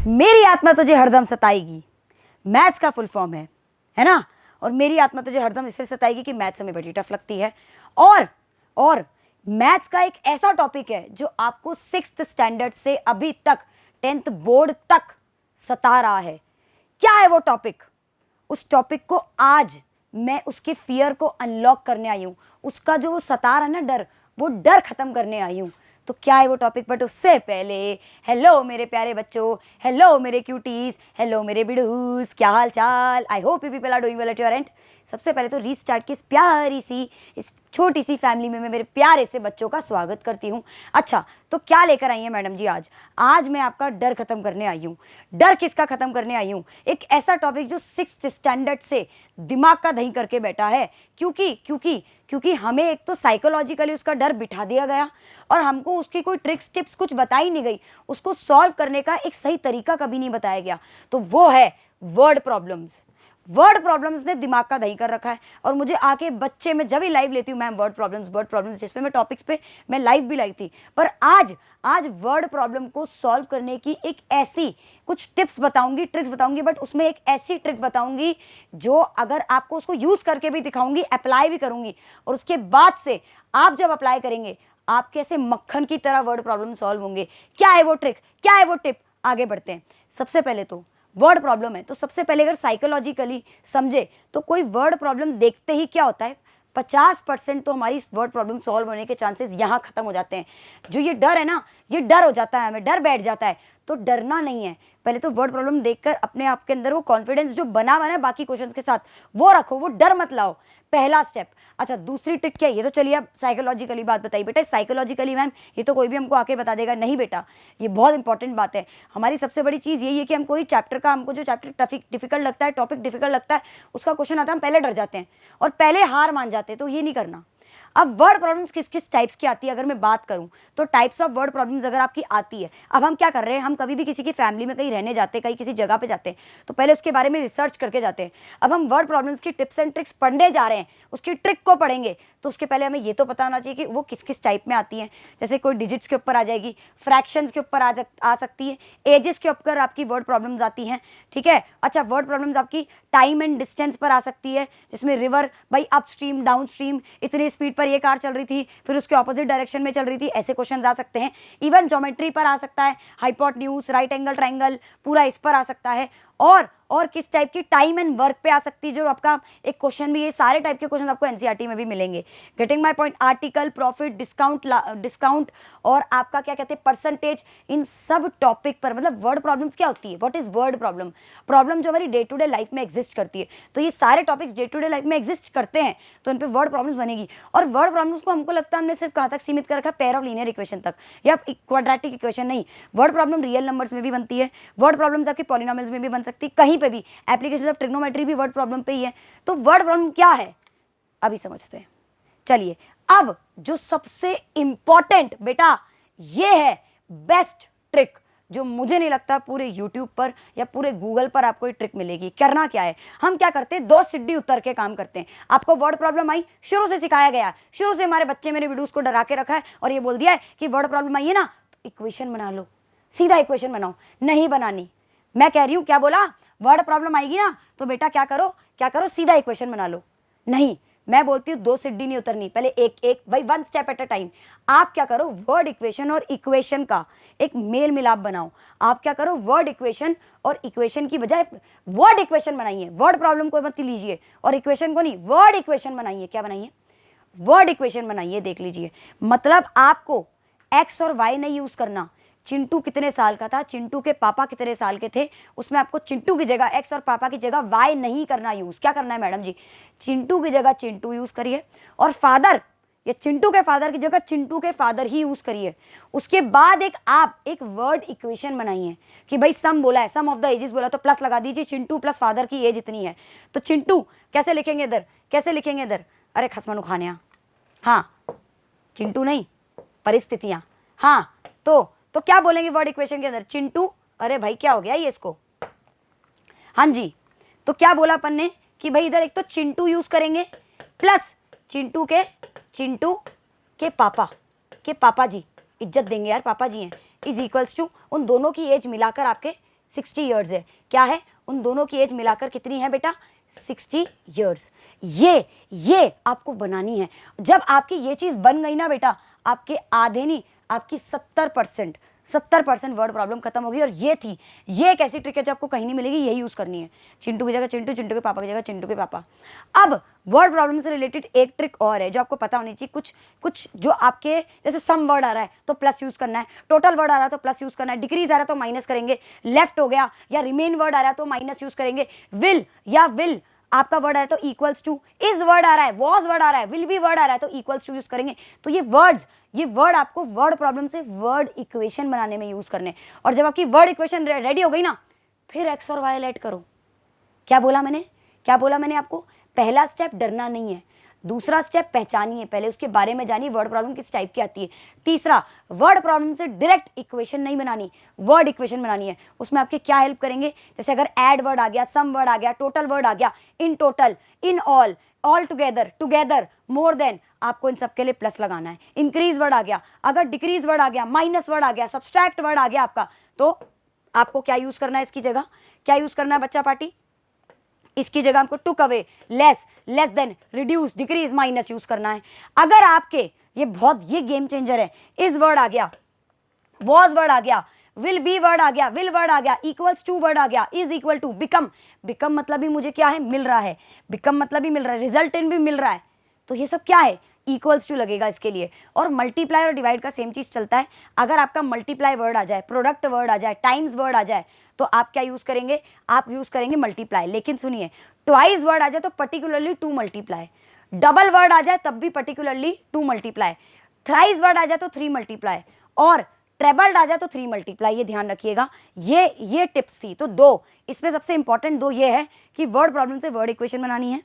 मेरी आत्मा तुझे हरदम सताएगी, मैथ्स का फुल फॉर्म है ना। और मेरी आत्मा तुझे हरदम इसलिए सताएगी कि मैथ्स हमें बड़ी टफ लगती है। और मैथ्स का एक ऐसा टॉपिक है जो आपको 6th स्टैंडर्ड से अभी तक 10th बोर्ड तक सता रहा है। क्या है वो टॉपिक? उस टॉपिक को आज मैं उसके फियर को अनलॉक करने आई हूँ। उसका जो वो सता रहा है ना डर, वो डर खत्म करने आई हूँ। तो क्या है वो टॉपिक? बट उससे पहले हेलो मेरे प्यारे बच्चों, हेलो मेरे क्यूटीज, हेलो मेरे बिडूस, क्या हाल चाल? I hope you people are doing well at your end. सबसे पहले तो रीस्टार्ट की इस प्यारी सी, इस छोटी सी फैमिली में मैं मेरे प्यारे से बच्चों का स्वागत करती हूँ। अच्छा, तो क्या लेकर आई हैं मैडम जी आज मैं आपका डर खत्म करने आई हूँ। डर किसका खत्म करने आई हूँ? एक ऐसा टॉपिक जो 6th स्टैंडर्ड से दिमाग का दही करके बैठा है। क्योंकि हमें एक तो साइकोलॉजिकली उसका डर बिठा दिया गया और हमको उसकी कोई ट्रिक्स टिप्स कुछ बताई नहीं गई। उसको सॉल्व करने का एक सही तरीका कभी नहीं बताया गया। तो वो है वर्ड प्रॉब्लम्स। वर्ड प्रॉब्लम्स ने दिमाग का दही कर रखा है। और मुझे आके बच्चे में जब ही लाइव लेती हूँ मैम वर्ड प्रॉब्लम्स, जिस पे मैं टॉपिक्स पे मैं लाइव भी लाई थी। पर आज वर्ड प्रॉब्लम को सॉल्व करने की एक ऐसी कुछ टिप्स बताऊंगी, ट्रिक्स बताऊंगी, बट उसमें एक ऐसी ट्रिक बताऊंगी जो अगर आपको उसको यूज करके भी दिखाऊंगी, अप्लाई भी करूंगी, और उसके बाद से आप जब अप्लाई करेंगे आप कैसे मक्खन की तरह वर्ड प्रॉब्लम सॉल्व होंगे। क्या है वो ट्रिक, क्या है वो टिप? आगे बढ़ते हैं। सबसे पहले तो वर्ड प्रॉब्लम है, तो सबसे पहले अगर साइकोलॉजिकली समझे तो कोई वर्ड प्रॉब्लम देखते ही क्या होता है, 50% तो हमारी वर्ड प्रॉब्लम सॉल्व होने के चांसेस यहाँ खत्म हो जाते हैं। जो ये डर है ना, ये डर हो जाता है, हमें डर बैठ जाता है। तो डरना नहीं है, पहले तो वर्ड प्रॉब्लम देखकर अपने आप के अंदर वो कॉन्फिडेंस जो बना हुआ है बाकी क्वेश्चंस के साथ, वो रखो, वो डर मत लाओ। पहला स्टेप। अच्छा, दूसरी ट्रिक क्या है? ये तो चलिए आप साइकोलॉजिकली बात बताइए। बेटा साइकोलॉजिकली मैम ये तो कोई भी हमको आके बता देगा, नहीं बेटा, ये बहुत इंपॉर्टेंट बात है। हमारी सबसे बड़ी चीज़ यही है कि हम कोई चैप्टर का, हमको जो चैप्टर डिफिकल्ट लगता है, टॉपिक डिफिकल्ट लगता है, उसका क्वेश्चन आता है, हम पहले डर जाते हैं और पहले हार मान जाते हैं। तो ये नहीं करना। अब वर्ड प्रॉब्लम्स किस किस टाइप्स की आती है अगर मैं बात करूं तो टाइप्स ऑफ वर्ड प्रॉब्लम्स अगर आपकी आती है, अब हम क्या कर रहे हैं, हम कभी भी किसी की फैमिली में कहीं रहने जाते हैं, कहीं किसी जगह पे जाते हैं, तो पहले उसके बारे में रिसर्च करके जाते हैं। अब हम वर्ड प्रॉब्लम्स की टिप्स एंड ट्रिक्स पढ़ने जा रहे हैं, उसकी ट्रिक को पढ़ेंगे, तो उसके पहले हमें ये तो पता होना चाहिए कि वो किस किस टाइप में आती हैं। जैसे कोई डिजिट्स के ऊपर आ जाएगी, फ्रैक्शंस के ऊपर आ सकती है, एजेस के ऊपर आपकी वर्ड प्रॉब्लम्स आती हैं, ठीक है। अच्छा, वर्ड प्रॉब्लम्स आपकी टाइम एंड डिस्टेंस पर आ सकती है, जिसमें river by up stream, down stream, इतनी स्पीड पर ये कार चल रही थी, फिर उसके ऑपोजिट डायरेक्शन में चल रही थी, ऐसे क्वेश्चन आ सकते हैं। इवन ज्योमेट्री पर आ सकता है, हाइपोटेन्यूज, राइट एंगल ट्रायंगल, पूरा इस पर आ सकता है। और किस टाइप की टाइम एंड वर्क पे आ सकती है, जो आपका एक क्वेश्चन भी, ये सारे टाइप के क्वेश्चन आपको एनसीईआरटी में भी मिलेंगे। Getting my point? Article, profit, discount और आपका क्या कहते हैं परसेंटेज, इन सब टॉपिक पर, मतलब वर्ड प्रॉब्लम्स क्या होती है, what is word problem? Problem जो हमारी डे टू डे लाइफ में एग्जिस्ट करती है, तो ये सारे topics day to day life में एग्जिस्ट करते हैं, तो इन पर वर्ड प्रॉब्लम्स बनेगी। और वर्ड प्रॉब्लम्स को हमको लगता है हमने सिर्फ कहाँ तक सीमित कर रखा है, पेयर ऑफ लीनियर इक्वेशन तक या क्वाड्रेटिक इक्वेशन। नहीं, वर्ड प्रॉब्लम रियल नंबर्स में भी बनती है, वर्ड प्रॉब्लम्स आपकी पॉलिनोमियल्स में भी बन सकती है, कहीं पे भी एप्लीकेशन ऑफ ट्रिग्नोमेट्री भी वर्ड प्रॉब्लम पे ही है। तो वर्ड प्रॉब्लम क्या है अभी समझते हैं। चलिए, अब जो सबसे इंपॉर्टेंट बेटा, ये है बेस्ट ट्रिक, जो मुझे नहीं लगता पूरे YouTube पर या पूरे गूगल पर आपको ये ट्रिक मिलेगी। करना क्या है, हम क्या करते हैं, 2 सीढ़ी उतर के काम करते हैं। आपको वर्ड प्रॉब्लम आई, शुरू से सिखाया गया, शुरू से हमारे बच्चे मेरे वीडियोस को डरा के रखा है और ये बोल दिया है कि वर्ड प्रॉब्लम आई है ना तो इक्वेशन बना लो, सीधा इक्वेशन बनाओ। नहीं बनानी, मैं कह रही हूं, क्या बोला, वर्ड प्रॉब्लम आएगी ना तो बेटा क्या करो, सीधा इक्वेशन बना लो। नहीं, मैं बोलती हूँ 2 सीढ़ी नहीं उतरनी, पहले एक भाई 1 स्टेप एट अ टाइम। आप क्या करो, वर्ड इक्वेशन और इक्वेशन का एक मेल मिलाप बनाओ। आप क्या करो, वर्ड इक्वेशन और इक्वेशन की बजाय वर्ड इक्वेशन बनाइए। वर्ड प्रॉब्लम को मत लीजिए और इक्वेशन को नहीं, वर्ड इक्वेशन बनाइए। क्या बनाइए? वर्ड इक्वेशन बनाइए। देख लीजिए, मतलब आपको एक्स और वाई नहीं यूज करना। चिंटू कितने साल का था, चिंटू के पापा कितने साल के थे, उसमें आपको चिंटू की जगह एक्स और पापा की जगह वाई नहीं करना यूज। क्या करना है मैडम जी, चिंटू की जगह चिंटू यूज करिए और फादर या चिंटू के फादर की जगह चिंटू के फादर ही यूज करिए। उसके बाद आप एक वर्ड इक्वेशन बनाइए कि भाई सम बोला है, सम ऑफ द एजेस बोला तो प्लस लगा दीजिए, चिंटू प्लस फादर की एज इतनी है, तो चिंटू कैसे लिखेंगे इधर, कैसे लिखेंगे इधर, अरे खसमानु खानिया, हाँ चिंटू नहीं, परिस्थितियां, हाँ तो क्या बोलेंगे वर्ड इक्वेशन के अंदर, चिंटू, अरे भाई क्या हो गया ये इसको, हाँ जी, तो क्या बोला अपन ने कि भाई इधर एक तो चिंटू यूज करेंगे प्लस चिंटू के पापा जी, इज्जत देंगे यार, पापा जी हैं, इज इक्वल्स टू उन दोनों की एज मिलाकर आपके 60 ईयर्स है। क्या है, उन दोनों की एज मिलाकर कितनी है बेटा, 60 ईयर्स। ये आपको बनानी है। जब आपकी ये चीज बन गई ना बेटा, आपके आधे नहीं, आपकी 70% वर्ड प्रॉब्लम खत्म होगी। और ये एक ऐसी ट्रिक है जो आपको कहीं नहीं मिलेगी, यही यूज करनी है। चिंटू की जगह चिंटू, चिंटू के पापा की जगह चिंटू के पापा। अब वर्ड प्रॉब्लम से रिलेटेड एक ट्रिक और है जो आपको पता होनी चाहिए। कुछ जो आपके, जैसे सम वर्ड आ रहा है तो प्लस यूज करना है, टोटल वर्ड आ रहा है तो प्लस यूज करना है, डिक्रीज आ रहा है तो माइनस करेंगे, लेफ्ट हो गया या रिमेन वर्ड आ रहा है तो माइनस यूज करेंगे, विल आपका वर्ड आ रहा है तो इक्वल्स टू, इज वर्ड आ रहा है, वॉज वर्ड आ रहा है, विल बी वर्ड आ रहा है तो इक्वल्स टू यूज करेंगे। तो ये वर्ड आपको वर्ड प्रॉब्लम से वर्ड इक्वेशन बनाने में यूज करने। और जब आपकी वर्ड इक्वेशन रेडी हो गई ना, फिर एक्स और वाई ऐड करो। क्या बोला मैंने आपको, पहला स्टेप डरना नहीं है, दूसरा स्टेप पहचानिए, पहले उसके बारे में जानिए वर्ड प्रॉब्लम किस टाइप की आती है। तीसरा, वर्ड प्रॉब्लम से डायरेक्ट इक्वेशन नहीं बनानी, वर्ड इक्वेशन बनानी है। उसमें आपके क्या हेल्प करेंगे, जैसे अगर ऐड वर्ड आ गया, सम वर्ड आ गया, टोटल वर्ड आ गया, in total, in all together, more than, आपको इन सब के लिए प्लस लगाना है। इंक्रीज वर्ड आ गया, अगर डिक्रीज वर्ड आ गया, माइनस वर्ड आ गया, सब्सट्रैक्ट वर्ड आ गया आपका, तो आपको क्या यूज करना है, इसकी जगह क्या यूज करना है बच्चा पार्टी, इसकी जगह हमको took away, less than, reduce, decrease, minus use करना है। अगर आपके ये गेम चेंजर है, इज वर्ड आ गया, वॉज वर्ड आ गया, विल बी वर्ड आ गया, विल वर्ड आ गया, इक्वल्स टू वर्ड आ गया, इज इक्वल टू, बिकम मतलब भी मुझे क्या है, मिल रहा है, बिकम मतलब भी मिल रहा है, रिजल्ट इन भी मिल रहा है, तो ये सब क्या है, इक्वल्स टू लगेगा इसके लिए। और मल्टीप्लाई और डिवाइड का सेम चीज चलता है। अगर आपका मल्टीप्लाई वर्ड आ जाए, प्रोडक्ट वर्ड आ जाए, टाइम्स वर्ड आ जाए, तो आप क्या यूज करेंगे, आप यूज करेंगे मल्टीप्लाई। लेकिन सुनिए, ट्वाइस वर्ड आ जाए तो particularly two multiply, double word आ जाए तब भी particularly two multiply, thrice word आ जाए तो 3 मल्टीप्लाई, और ट्रेबल्ड आ जाए तो 3 मल्टीप्लाई। ये ध्यान रखिएगा, ये टिप्स थी। तो दो, इसमें सबसे इंपॉर्टेंट दो ये है कि वर्ड प्रॉब्लम से वर्ड इक्वेशन बनानी है,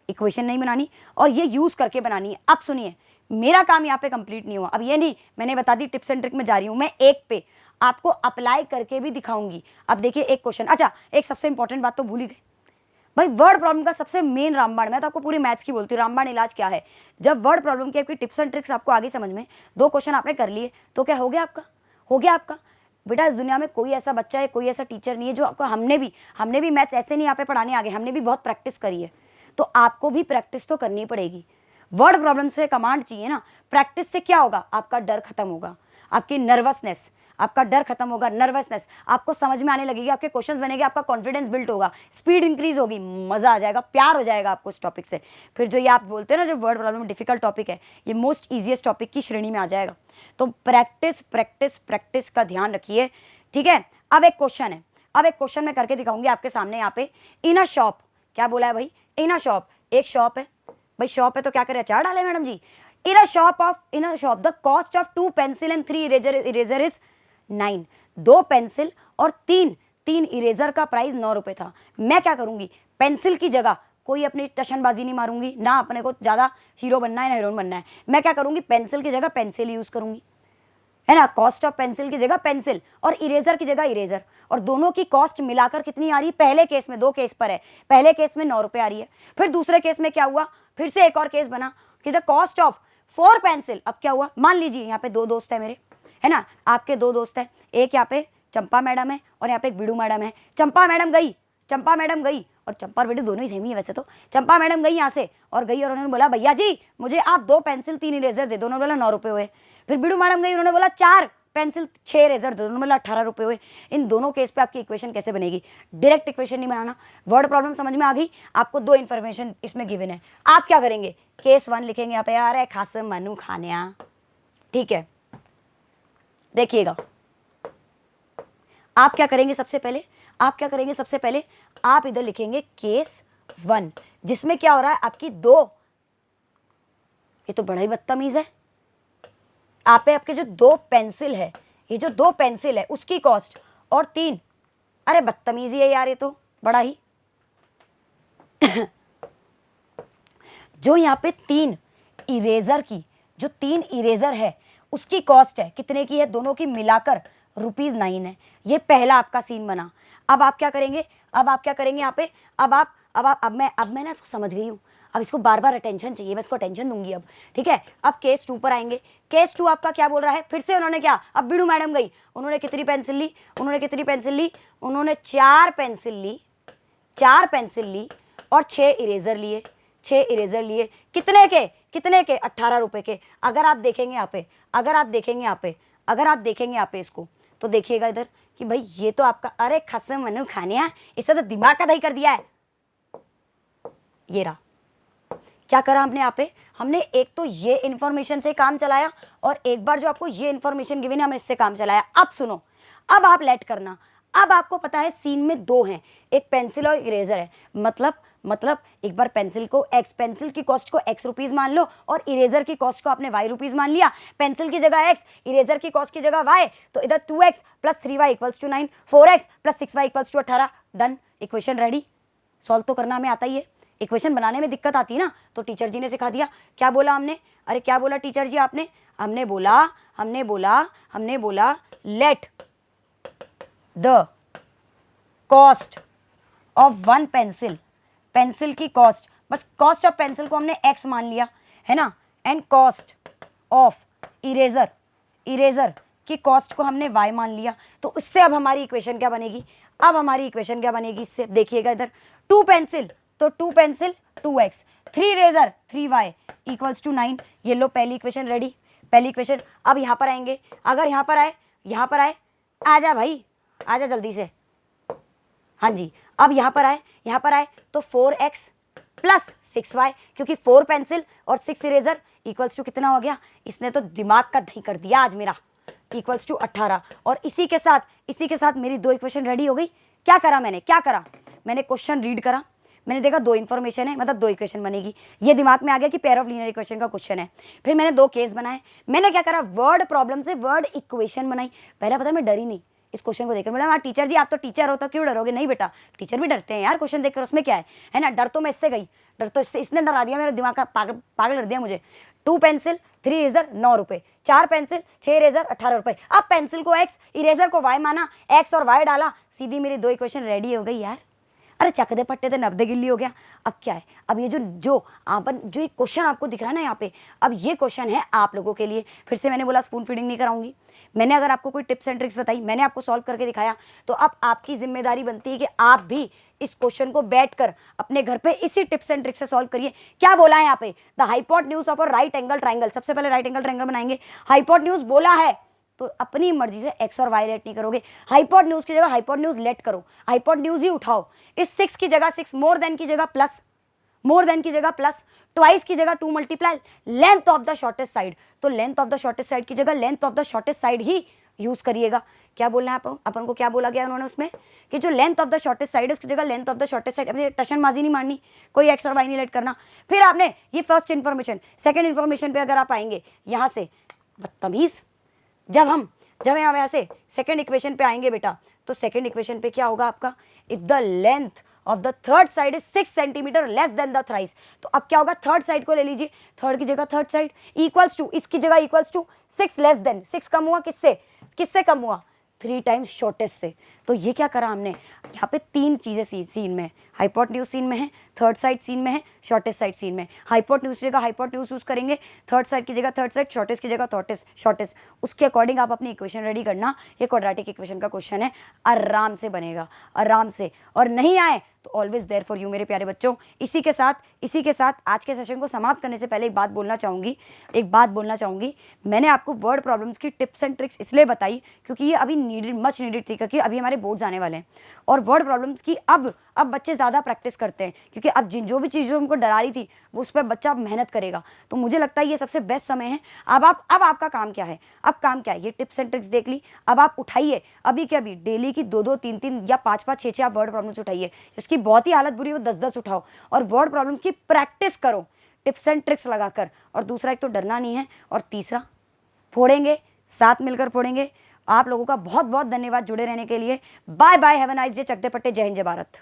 इक्वेशन नहीं बनानी, और ये यूज करके बनानी है। अब सुनिए, मेरा काम यहाँ पे कंप्लीट नहीं हुआ। अब ये नहीं, मैंने बता दी टिप्स एंड ट्रिक में जा रही हूँ, मैं एक पे आपको अप्लाई करके भी दिखाऊंगी। अब देखिए एक क्वेश्चन, अच्छा एक सबसे इंपॉर्टेंट बात तो भूल ही गई भाई, वर्ड प्रॉब्लम का सबसे मेन रामबाण, मैं तो आपको पूरी मैथ्स की बोलती हूँ, रामबाण इलाज क्या है। जब वर्ड प्रॉब्लम की आपकी टिप्स एंड ट्रिक्स आपको आगे समझ में, 2 क्वेश्चन आपने कर लिए तो क्या हो गया आपका बेटा। इस दुनिया में कोई ऐसा बच्चा है, कोई ऐसा टीचर नहीं है जो आपको, हमने भी मैथ्स ऐसे नहीं यहाँ पे पढ़ाने आगे, हमने भी बहुत प्रैक्टिस करी है, तो आपको भी प्रैक्टिस तो करनी पड़ेगी। वर्ड प्रॉब्लम से कमांड चाहिए ना, प्रैक्टिस से क्या होगा, आपका डर खत्म होगा, आपकी नर्वसनेस, आपका डर खत्म होगा, नर्वसनेस आपको समझ में आने लगेगी, आपके क्वेश्चंस बनेंगे, आपका कॉन्फिडेंस बिल्ड होगा, स्पीड इंक्रीज होगी, मजा आ जाएगा, प्यार हो जाएगा आपको इस टॉपिक से। फिर जो ये आप बोलते हैं ना, जो वर्ड प्रॉब्लम डिफिकल्ट टॉपिक है, ये मोस्ट ईजिएस्ट टॉपिक की श्रेणी में आ जाएगा। तो प्रैक्टिस का ध्यान रखिए, ठीक है। अब एक क्वेश्चन मैं करके दिखाऊंगी आपके सामने यहाँ पे। इन अ शॉप, क्या बोला है भाई, इन अ शॉप, एक शॉप है भाई, शॉप है तो क्या करें, अचार डाले madam ji. In a shop the cost of 2 pencil and 3 eraser is 9। 2 pencil और 3 इरेजर का प्राइस 9 रुपए था। मैं क्या करूंगी, पेंसिल की जगह कोई अपनी टशनबाजी नहीं मारूंगी, ना अपने को ज्यादा हीरो बनना है ना हीरोइन बनना है। मैं क्या करूंगी, पेंसिल की जगह पेंसिल यूज करूंगी, है ना। कॉस्ट ऑफ पेंसिल की जगह पेंसिल और इरेजर की जगह इरेजर, और दोनों की कॉस्ट मिलाकर कितनी आ रही है, पहले केस में 2 केस पर है, पहले केस में 9 रुपए आ रही है। फिर दूसरे केस में क्या हुआ, फिर से एक और केस बना कि द कॉस्ट ऑफ 4 पेंसिल। अब क्या हुआ, मान लीजिए यहाँ पे 2 दोस्त है मेरे, है ना, आपके 2 दोस्त हैं, एक यहाँ पे चंपा मैडम है और यहाँ पे एक बीड़ू मैडम है। चंपा मैडम गई और चंपा और बीड़ू दोनों ही सेम ही है वैसे तो। चंपा मैडम गई यहाँ से और उन्होंने बोला भैया जी मुझे आप 2 पेंसिल 3 इरेजर दे दो, उन्होंने बोला 9 रुपए हुए। फिर बीड़ू मैडम गई, उन्होंने बोला 4 पेंसिल 6 इरेजर दे दो, उन्होंने बोला 18 रुपए हुए। इन दोनों केस पे आपकी इक्वेशन कैसे बनेगी, डायरेक्ट इक्वेशन नहीं बनाना। वर्ड प्रॉब्लम समझ में आ गई आपको, 2 इन्फॉर्मेशन इसमें गिवन है। आप क्या करेंगे, केस 1 लिखेंगे यहाँ पे, यार है खास मनु खानिया, ठीक है। देखिएगा आप क्या करेंगे, सबसे पहले आप इधर लिखेंगे केस 1, जिसमें क्या हो रहा है आपकी 2, ये तो बड़ा ही बदतमीज है। आपके जो 2 पेंसिल है, ये जो 2 पेंसिल है उसकी कॉस्ट और 3, अरे बदतमीजी है यार, ये तो बड़ा ही जो यहाँ पे 3 इरेजर की, जो 3 इरेजर है उसकी कॉस्ट है कितने की है, दोनों की मिलाकर ₹9 है। ये पहला आपका सीन बना। अब आप क्या करेंगे यहाँ पे, अब मैं ना इसको समझ गई हूँ। अब इसको बार बार अटेंशन चाहिए, मैं इसको अटेंशन दूंगी अब, ठीक है। अब केस 2 पर आएंगे। केस 2 आपका क्या बोल रहा है, फिर से उन्होंने क्या, अब बीड़ू मैडम गई, उन्होंने कितनी पेंसिल ली, उन्होंने कितनी पेंसिल ली, उन्होंने 4 पेंसिल ली, 4 पेंसिल ली और 6 इरेजर लिए, 6 इरेजर लिए, कितने के, कितने के, 18 रुपए के। अगर आप देखेंगे यहाँ पे, अगर आप देखेंगे यहाँ पे, अगर आप देखेंगे यहाँ पे इसको, तो देखिएगा इधर कि भाई ये तो आपका, अरे खसम मनु खानिया, इससे तो दिमाग का दही कर दिया है। ये रहा, क्या करा हमने यहाँ पे, हमने एक तो ये इंफॉर्मेशन से काम चलाया और एक बार जो आपको ये इंफॉर्मेशन गिवन है हमने इससे काम चलाया। अब सुनो, अब आप लेट करना। अब आपको पता है सीन में 2 हैं, एक पेंसिल और इरेजर है, मतलब एक बार पेंसिल को एक्स, पेंसिल की कॉस्ट को एक्स रुपीज मान लो और इरेजर की कॉस्ट को आपने वाई रुपीज मान लिया। पेंसिल की जगह एक्स, इरेजर की कॉस्ट की जगह वाई, तो इधर 2x plus 3y equals to 9, 4x plus 6y equals to 18। Done, equation ready. Solve तो करना हमें आता ही है, इक्वेशन बनाने में दिक्कत आती है ना, तो टीचर जी ने सिखा दिया। क्या बोला हमने, अरे क्या बोला टीचर जी आपने, हमने बोला let the cost of one pencil, pencil की कॉस्ट, बस कॉस्ट ऑफ पेंसिल को हमने x मान लिया है ना, and cost of eraser, eraser की कॉस्ट को हमने y मान लिया। तो इससे अब हमारी इक्वेशन क्या बनेगी, अब हमारी इक्वेशन क्या बनेगी इससे, देखिएगा इधर 2 पेंसिल तो 2 pencil 2x, 3 eraser 3y equals to 9। ये लो पहली इक्वेशन रेडी, पहली इक्वेशन। अब यहाँ पर आएंगे, अगर यहाँ पर आए, आजा भाई आजा जल्दी से, हाँ जी। अब यहाँ पर आए तो 4x प्लस 6y, क्योंकि 4 पेंसिल और 6 इरेजर इक्वल्स टू कितना हो गया, इसने तो दिमाग का दही कर दिया आज मेरा, इक्वल्स टू 18। और इसी के साथ मेरी 2 इक्वेशन रेडी हो गई। क्या करा मैंने, मैंने क्वेश्चन रीड करा, मैंने देखा 2 इन्फॉर्मेशन है, मतलब 2 इक्वेशन बनेगी। ये दिमाग में आ गया कि पेयर ऑफ लीनियर इक्वेशन का क्वेश्चन है। फिर मैंने 2 केस बनाए, मैंने क्या करा, वर्ड प्रॉब्लम से वर्ड इक्वेशन बनाई। पहला पता है मैं डरी नहीं इस क्वेश्चन को देखकर, बोला हाँ टीचर जी आप तो टीचर हो तो क्यों डरोगे, नहीं बेटा टीचर भी डरते हैं यार क्वेश्चन देखकर, उसमें क्या है ना। डर तो मैं इससे गई, डर तो इसने डरा दिया, मेरा दिमाग का पागल कर दिया मुझे। 2 पेंसिल 3 इरेजर 9 रुपए, 4 पेंसिल 6 इरेजर 18 रुपए। अब पेंसिल को x, इरेजर को y माना, x और y डाला, सीधी मेरी 2 इक्वेशन रेडी हो गई यार। अरे चकदे पट्टे थे 90 गिल्ली हो गया। अब क्या है, अब ये जो एक क्वेश्चन आपको दिख रहा है ना यहाँ पे, अब ये क्वेश्चन है आप लोगों के लिए। फिर से मैंने बोला स्पून फीडिंग नहीं कराऊंगी, मैंने अगर आपको कोई टिप्स एंड ट्रिक्स बताई, मैंने आपको सॉल्व करके दिखाया, तो अब आपकी जिम्मेदारी बनती है कि आप भी इस क्वेश्चन को बैठकर अपने घर पे इसी टिप्स एंड ट्रिक्स से सॉल्व करिए। क्या बोला है यहाँ पे, the hypotenuse of a right angle triangle. सबसे पहले राइट एंगल ट्राइंगल बनाएंगे, हाइपोटेन्यूज बोला है तो अपनी मर्जी से x और y लेट नहीं करोगे, हाइपोटेन्यूज की जगह हाइपोटेन्यूज लेट करो, हाइपोटेन्यूज ही उठाओ। इस 6 की जगह 6, मोर देन की जगह प्लस, मोर देन की जगह प्लस, ट्वाइस की जगह 2 multiply length of the shortest side, तो length of the shortest side की जगह length of the shortest side ही यूज करिएगा। क्या बोलना है अपन को, क्या बोला गया उन्होंने उसमें कि जो length of the shortest side है उसकी जगह length of the shortest side, अपनी टशनबाजी नहीं मारनी, कोई एक्स और वाई नहीं लेट करना। फिर आपने ये फर्स्ट इन्फॉर्मेशन, सेकंड इन्फॉर्मेशन पे अगर आप आएंगे यहाँ से, बदतमीज, जब यहाँ से सेकंड इक्वेशन पे आएंगे बेटा, तो सेकंड इक्वेशन पे क्या होगा आपका, if the length of the third side is 6 centimetre less than the thrice, तो अब क्या होगा, थर्ड साइड को ले लीजिए, थर्ड की जगह थर्ड साइड इक्वल्स टू, इसकी जगह इक्वल्स टू 6 लेस देन, 6 कम हुआ किससे कम हुआ, 3 टाइम्स शॉर्टेस्ट से। तो ये क्या करा हमने, यहाँ पे 3 चीजें सीन में, हाइपोटेन्यूज सीन में है, थर्ड साइड सीन में है, शॉर्टेस्ट साइड सीन में। हाइपोटेन्यूज की जगह हाइपोटेन्यूज यूज करेंगे, थर्ड साइड की जगह थर्ड साइड, शॉर्टेस्ट की जगह शॉर्टेस्ट, उसके अकॉर्डिंग आप अपनी इक्वेशन रेडी करना। ये क्वाड्रेटिक इक्वेशन का क्वेश्चन है, आराम से बनेगा, आराम से, और नहीं आए तो ऑलवेज देयर फॉर यू मेरे प्यारे बच्चों। इसी के साथ आज के सेशन को समाप्त करने से पहले एक बात बोलना चाहूँगी, मैंने आपको वर्ड प्रॉब्लम्स की टिप्स एंड ट्रिक्स इसलिए बताई क्योंकि ये अभी मच नीडेड थी, क्योंकि अभी हमारे बोर्ड्स आने वाले हैं और वर्ड प्रॉब्लम्स की अब बच्चे ज़्यादा प्रैक्टिस करते हैं, क्योंकि अब जो भी चीज़ें उनको डरा रही थी वो उस पर बच्चा मेहनत करेगा। तो मुझे लगता है ये सबसे बेस्ट समय है। अब आपका काम क्या है, ये टिप्स एंड ट्रिक्स देख ली, अब आप उठाइए अभी के अभी डेली की 2-2, 3-3 या 5-5, 6-6 आप वर्ड प्रॉब्लम्स उठाइए। जिसकी बहुत ही हालत बुरी हो 10-10 उठाओ और वर्ड प्रॉब्लम्स की प्रैक्टिस करो टिप्स एंड ट्रिक्स लगाकर। और दूसरा, एक तो डरना नहीं है, और तीसरा, फोड़ेंगे, साथ मिलकर फोड़ेंगे। आप लोगों का बहुत बहुत धन्यवाद जुड़े रहने के लिए। Bye bye, have a nice day, चकते पट्टे, जय हिंद, जय भारत।